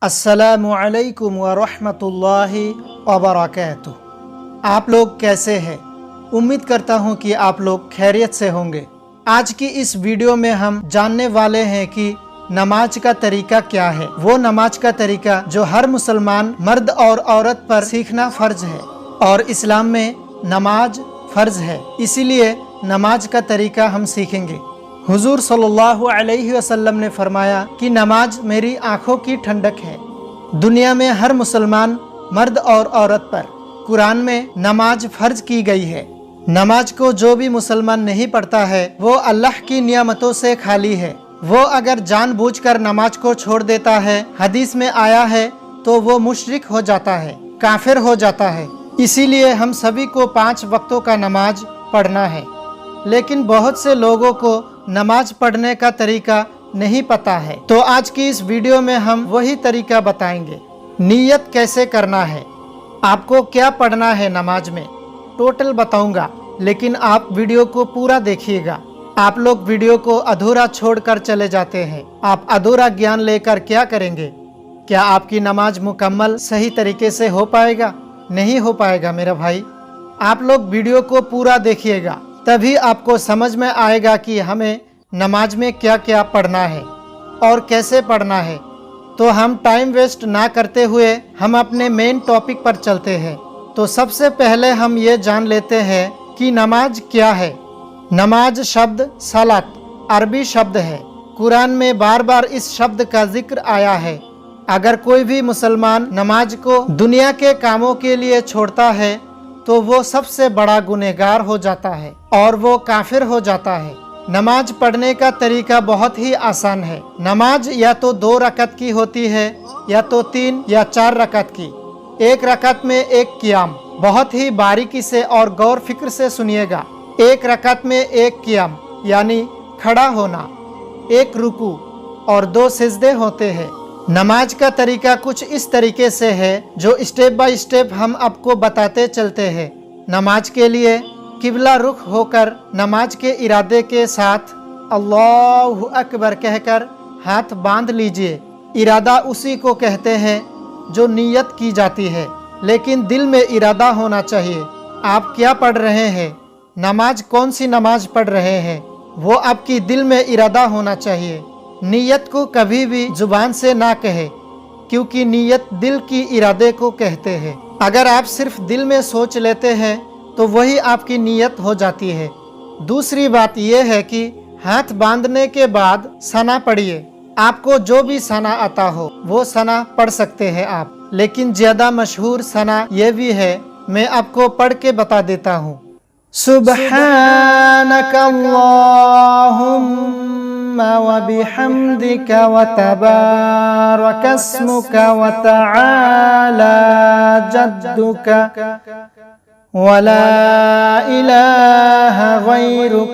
अस्सलामु अलैकुम व रहमतुल्लाहि व बरकातुहू। आप लोग कैसे हैं? उम्मीद करता हूं कि आप लोग खैरियत से होंगे। आज की इस वीडियो में हम जानने वाले हैं कि नमाज का तरीका क्या है। वो नमाज का तरीका जो हर मुसलमान मर्द और औरत पर सीखना फ़र्ज है और इस्लाम में नमाज फ़र्ज है, इसीलिए नमाज का तरीका हम सीखेंगे। हुजूर सल्लल्लाहु अलैहि वसल्लम ने फरमाया कि नमाज मेरी आँखों की ठंडक है। दुनिया में हर मुसलमान मर्द और औरत पर कुरान में नमाज फ़र्ज की गई है। नमाज को जो भी मुसलमान नहीं पढ़ता है वो अल्लाह की नियामतों से खाली है। वो अगर जानबूझकर नमाज को छोड़ देता है, हदीस में आया है, तो वो मुशरिक हो जाता है, काफिर हो जाता है। इसीलिए हम सभी को 5 वक्तों का नमाज पढ़ना है। लेकिन बहुत से लोगों को नमाज पढ़ने का तरीका नहीं पता है, तो आज की इस वीडियो में हम वही तरीका बताएंगे। नियत कैसे करना है, आपको क्या पढ़ना है नमाज में, टोटल बताऊंगा, लेकिन आप वीडियो को पूरा देखिएगा। आप लोग वीडियो को अधूरा छोड़कर चले जाते हैं। आप अधूरा ज्ञान लेकर क्या करेंगे? क्या आपकी नमाज मुकम्मल सही तरीके से हो पाएगा? नहीं हो पाएगा मेरा भाई। आप लोग वीडियो को पूरा देखिएगा, तभी आपको समझ में आएगा कि हमें नमाज में क्या क्या पढ़ना है और कैसे पढ़ना है। तो हम टाइम वेस्ट ना करते हुए हम अपने मेन टॉपिक पर चलते हैं। तो सबसे पहले हम ये जान लेते हैं कि नमाज क्या है। नमाज शब्द सलात अरबी शब्द है। कुरान में बार बार इस शब्द का जिक्र आया है। अगर कोई भी मुसलमान नमाज को दुनिया के कामों के लिए छोड़ता है तो वो सबसे बड़ा गुनहगार हो जाता है और वो काफिर हो जाता है। नमाज पढ़ने का तरीका बहुत ही आसान है। नमाज या तो 2 रकत की होती है या तो 3 या 4 रकत की। 1 रकत में 1 क़ियाम, बहुत ही बारीकी से और गौर फिक्र से सुनिएगा। 1 रकत में 1 क़ियाम यानी खड़ा होना, 1 रुकू और 2 सिजदे होते हैं। नमाज का तरीका कुछ इस तरीके से है जो स्टेप बाय स्टेप हम आपको बताते चलते हैं। नमाज के लिए किबला रुख होकर नमाज के इरादे के साथ अल्लाहु अकबर कहकर हाथ बांध लीजिए। इरादा उसी को कहते हैं जो नियत की जाती है, लेकिन दिल में इरादा होना चाहिए। आप क्या पढ़ रहे हैं, नमाज कौन सी नमाज पढ़ रहे हैं, वो आपकी दिल में इरादा होना चाहिए। नियत को कभी भी जुबान से ना कहे, क्योंकि नियत दिल की इरादे को कहते हैं। अगर आप सिर्फ दिल में सोच लेते हैं तो वही आपकी नियत हो जाती है। दूसरी बात यह है कि हाथ बांधने के बाद सना पढ़िए। आपको जो भी सना आता हो वो सना पढ़ सकते हैं आप, लेकिन ज्यादा मशहूर सना ये भी है, मैं आपको पढ़ के बता देता हूँ। सुब्हानक अल्लाहुम्मा व बिहम्दिक व तबारक अस्मुक व तआला जद्दुक व ला इलाहा गैरुक।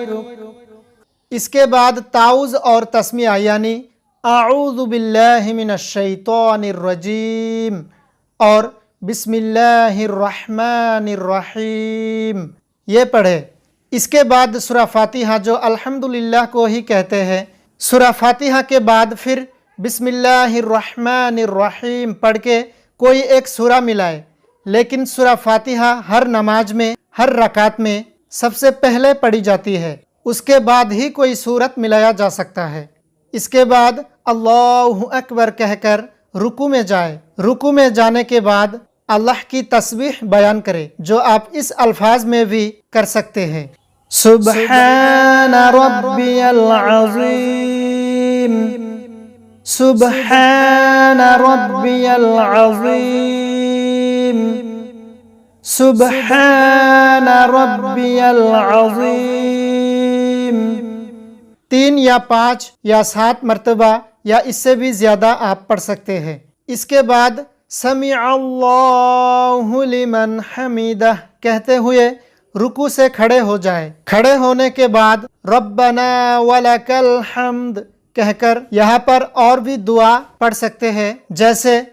इसके बाद ताउज़ और तस्मिया यानी अऊज़ु बिल्लाहि मिनश शैतानिर रजीम और बिस्मिल्लाहिर रहमानिर रहीम ये पढ़े। इसके बाद सूरा फातिहा जो अल्हम्दुलिल्लाह को ही कहते हैं, सूरा फातिहा के बाद फिर बिस्मिल्लाहिर रहमानिर रहीम पढ़ के कोई एक सूरा मिलाए। लेकिन सूरा फातिहा हर नमाज में हर रकात में सबसे पहले पढ़ी जाती है, उसके बाद ही कोई सूरत मिलाया जा सकता है। इसके बाद अल्लाहु अकबर कहकर रुकू में जाए। रुकू में जाने के बाद अल्लाह की तस्बीह बयान करे, जो आप इस अल्फाज में भी कर सकते हैं। सुब्हान रब्बियल अज़ीम, सुब्हान रब्बियल अज़ीम, सुब्हान रब्बियल अज़ीम 3 या 5 या 7 मरतबा या इससे भी ज़्यादा आप पढ़ सकते हैं। इसके बाद समी अल्लाहु लिमन हमीदा कहते हुए रुकू से खड़े हो जाए। खड़े होने के बाद रब्बना वलकल हम्द कहकर यहाँ पर और भी दुआ पढ़ सकते हैं, जैसे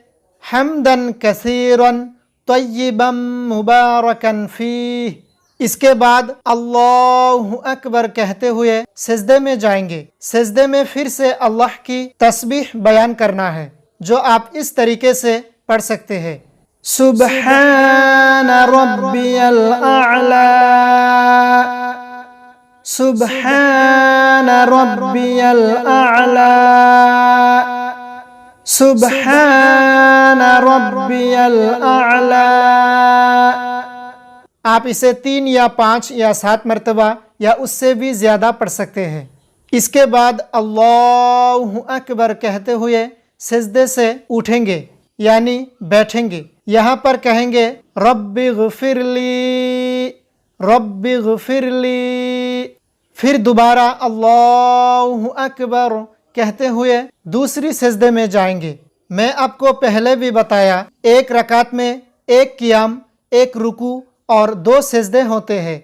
हम्दन कसीरन तय्यिबन मुबारकन फीह। इसके बाद अल्लाहु अकबर कहते हुए सिजदे में जाएंगे। सिजदे में फिर से अल्लाह की तस्बीह बयान करना है, جو آپ اس طریقے سے پڑھ سکتے ہیں، سبحان ربی الاعلی، سبحان ربی الاعلی، سبحان ربی الاعلی۔ آپ اسے 3 یا 5 یا 7 مرتبہ یا اس سے بھی زیادہ پڑھ سکتے ہیں۔ اس کے بعد اللہ اکبر کہتے ہوئے سجدے سے اٹھیں گے یعنی بیٹھیں گے۔ یہاں پر کہیں گے رب اغفر لی، رب اغفر لی، پھر دوبارہ اللہ اکبر کہتے ہوئے دوسری سجدے میں جائیں گے۔ میں آپ کو پہلے بھی بتایا، ایک رکعت میں ایک قیام، ایک رکوع اور 2 سجدے ہوتے ہیں،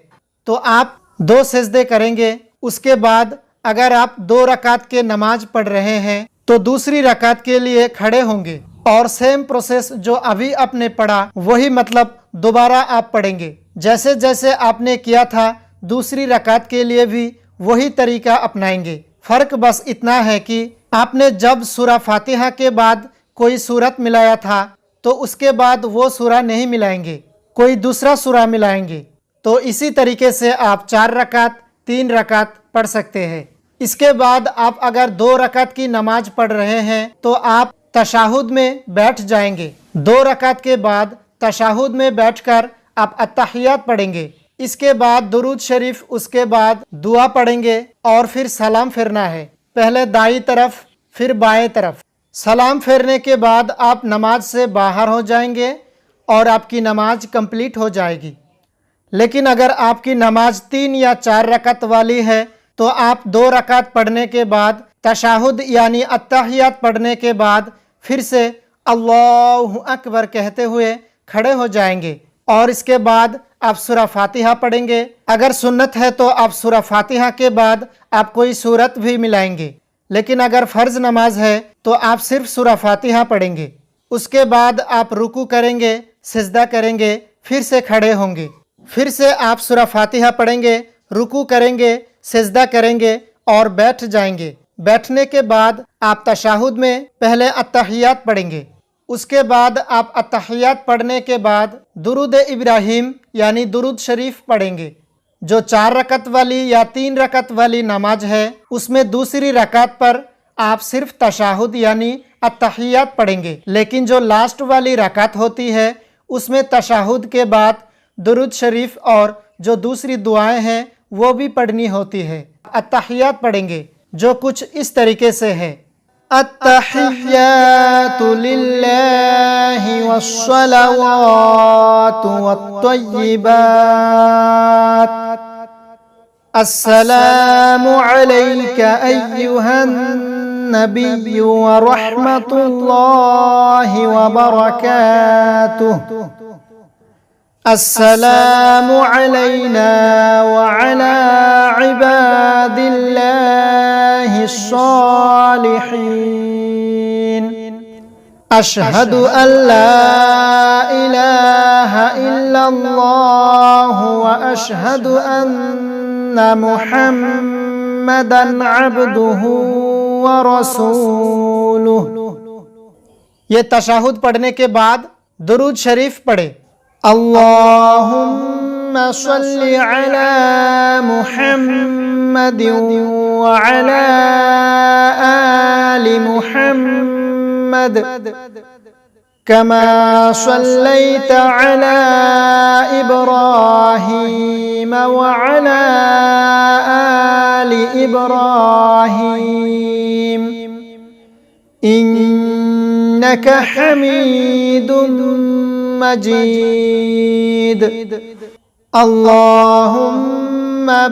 تو آپ 2 سجدے کریں گے۔ اس کے بعد اگر آپ 2 رکعت کے نماز پڑھ رہے ہیں تو دوسری رکعت کے لیے کھڑے ہوں گے اور سیم پروسیس جو ابھی آپ نے پڑھا وہی مطلب دوبارہ آپ پڑھیں گے۔ جیسے جیسے آپ نے کیا تھا دوسری رکعت کے لیے بھی وہی طریقہ اپنائیں گے۔ فرق بس اتنا ہے کہ آپ نے جب سورہ فاتحہ کے بعد کوئی سورت ملایا تھا تو اس کے بعد وہ سورہ نہیں ملائیں گے، کوئی دوسرا سورہ ملائیں گے۔ تو اسی طریقے سے آپ 4 رکعت 3 رکعت پڑھ سکتے ہیں۔ اس کے بعد آپ اگر 2 رکعت کی نماز پڑھ رہے ہیں تو آپ تشہد میں بیٹھ جائیں گے۔ 2 رکعت کے بعد تشہد میں بیٹھ کر آپ التحیات پڑھیں گے۔ اس کے بعد درود شریف، اس کے بعد دعا پڑھیں گے اور پھر سلام پھیرنا ہے، پہلے دائیں طرف پھر بائیں طرف۔ سلام پھیرنے کے بعد آپ نماز سے باہر ہو جائیں گے اور آپ کی نماز کمپلیٹ ہو جائے گی۔ لیکن اگر آپ کی نماز 3 یا 4 رکعت والی ہے تو آپ 2 رکعت پڑھنے کے بعد تشہد یعنی التحیات پڑھنے کے بعد پھر سے اللہ اکبر کہتے ہوئے کھڑے ہو جائیں گے اور اس کے بعد آپ سورہ فاتحہ پڑھیں گے۔ اگر سنت ہے تو آپ سورہ فاتحہ کے بعد آپ کوئی سورت بھی ملائیں گے، لیکن اگر فرض نماز ہے تو آپ صرف سورہ فاتحہ پڑھیں گے۔ اس کے بعد آپ رکوع کریں گے، سجدہ کریں گے، پھر سے کھڑے ہوں گے، پھر سے آپ سورہ فاتحہ پڑھیں گے، رکوع کریں گے، سجدہ کریں گے اور بیٹھ جائیں گے۔ بیٹھنے کے بعد آپ تشہد میں پہلے التحیات پڑھیں گے۔ اس کے بعد آپ التحیات پڑھنے کے بعد درود ابراہیم یعنی درود شریف پڑھیں گے۔ جو 4 رکعت والی یا 3 رکعت والی نماز ہے اس میں دوسری رکعت پر آپ صرف تشہد یعنی التحیات پڑھیں گے، لیکن جو لاسٹ والی رکعت ہوتی ہے اس میں تشہد کے بعد درود شریف اور جو دوسری دعائیں ہیں وہ بھی پڑھنی ہوتی ہے۔ التحیات پڑھیں گے جو کچھ اس طریقے سے ہے، التحیات للہ والصلوات والطیبات، السلام علیک ایہا النبی ورحمۃ اللہ وبرکاتہ، السلام علینا وعلی عباد اللہ الصالحین، اشہد ان لا الہ الا اللہ واشہد ان محمدا عبدہ ورسولہ۔ یہ تشہد پڑھنے کے بعد درود شریف پڑھے، اللہم صلی علی محمد وعلی آل محمد کما صلیت علی ابراہیم وعلی آل ابراہیم انک حمید مجید، اللہم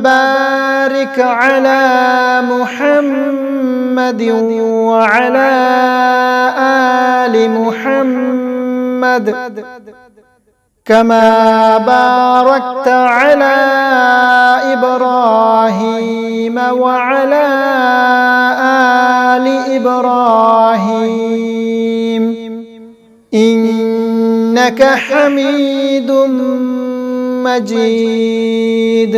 بارک علی محمد وعلی آل محمد کما بارکت علی ابراہیم وعلی آل ابراہیم انک حمید مجید۔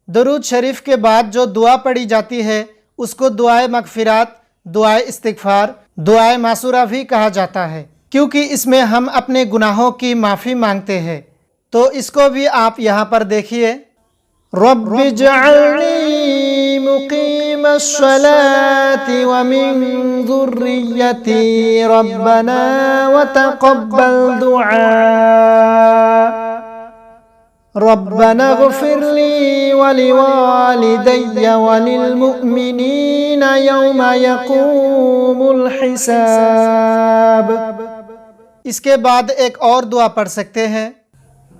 درود شریف کے بعد جو دعا پڑھی جاتی ہے اس کو دعائے مغفرات، دعائے استغفار، दुआए मासूरा भी कहा जाता है, क्योंकि इसमें हम अपने गुनाहों की माफ़ी मांगते हैं। तो इसको भी आप यहाँ पर देखिए, रब्बि जअलनी मुकीमस्सलाति व मिन ज़ुर्रिय्यती रब्बना व तक़ब्बल दुआ रब्बना इग़फ़िर ली व लिवालिदैय व लिलमुअ्मिनीन यौम यक़ूमुल हिसाब। इसके बाद एक और दुआ पढ़ सकते हैं,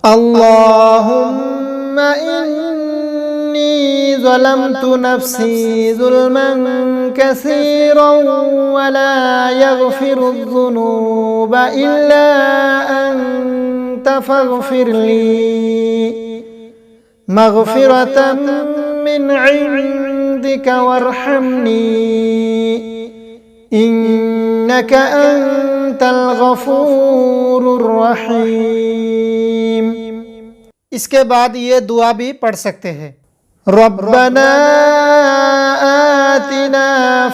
अल्लाहुम्मा इन्नी ज़लमतु नफ्सी ज़ुल्मन कसीरन व ला यग़फ़िरुज़्ज़ुनूब इल्ला अंत फ़ग़फ़िर ली मग़फ़िरतन मिन इंदिक वरहमनी इन्नक अंतल गफ़ूरुर रहीम। इसके बाद ये दुआ भी पढ़ सकते हैं, रब्बना आतिना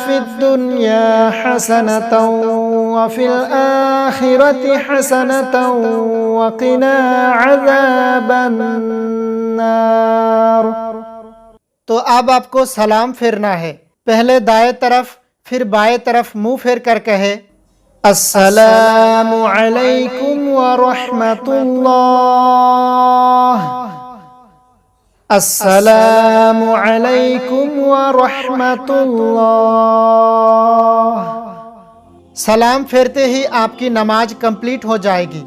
फिद्दुन्या हसनतन व फिल आखिरति हसनतन व क़िना अज़ाबन नार। तो अब आपको सलाम फेरना है। पहले दाएं तरफ फिर बाएं तरफ मुंह फेर कर कहे, अस्सलामु अलैकुम व रहमतुल्लाह, अस्सलामु अलैकुम व रहमतुल्लाह। सलाम फेरते ही आपकी नमाज कंप्लीट हो जाएगी।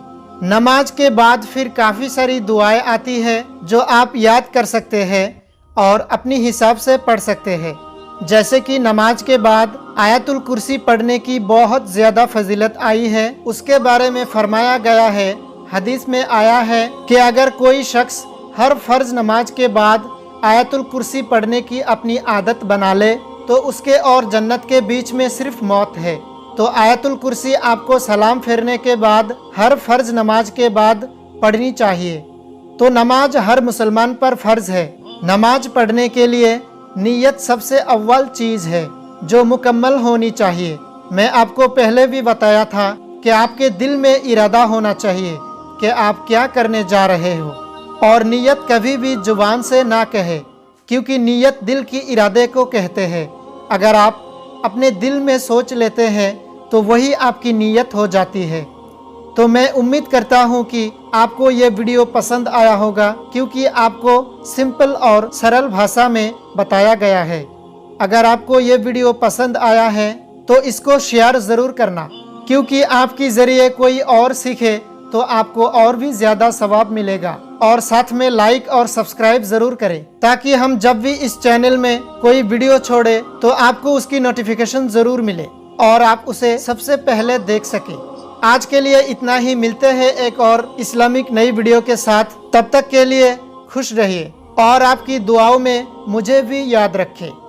नमाज के बाद फिर काफ़ी सारी दुआएं आती है जो आप याद कर सकते हैं और अपनी हिसाब से पढ़ सकते हैं। जैसे कि नमाज के बाद आयतुल कुर्सी पढ़ने की बहुत ज़्यादा फजीलत आई है। उसके बारे में फरमाया गया है, हदीस में आया है कि अगर कोई शख्स हर फ़र्ज नमाज के बाद आयतुल कुर्सी पढ़ने की अपनी आदत बना ले तो उसके और जन्नत के बीच में सिर्फ मौत है। तो आयतुल कुर्सी आपको सलाम फेरने के बाद हर फ़र्ज नमाज के बाद पढ़नी चाहिए। तो नमाज हर मुसलमान पर फ़र्ज़ है। नमाज पढ़ने के लिए नीयत सबसे अव्वल चीज़ है जो मुकम्मल होनी चाहिए। मैं आपको पहले भी बताया था कि आपके दिल में इरादा होना चाहिए कि आप क्या करने जा रहे हो, और नीयत कभी भी जुबान से ना कहे, क्योंकि नीयत दिल की इरादे को कहते हैं। अगर आप अपने दिल में सोच लेते हैं तो वही आपकी नीयत हो जाती है। तो मैं उम्मीद करता हूँ कि आपको ये वीडियो पसंद आया होगा, क्योंकि आपको सिंपल और सरल भाषा में बताया गया है। अगर आपको ये वीडियो पसंद आया है तो इसको शेयर ज़रूर करना, क्योंकि आपके ज़रिए कोई और सीखे तो आपको और भी ज़्यादा सवाब मिलेगा। और साथ में लाइक और सब्सक्राइब ज़रूर करें, ताकि हम जब भी इस चैनल में कोई वीडियो छोड़े तो आपको उसकी नोटिफिकेशन ज़रूर मिले और आप उसे सबसे पहले देख सकें। आज के लिए इतना ही। मिलते हैं एक और इस्लामिक नई वीडियो के साथ। तब तक के लिए खुश रहिए और आपकी दुआओं में मुझे भी याद रखें।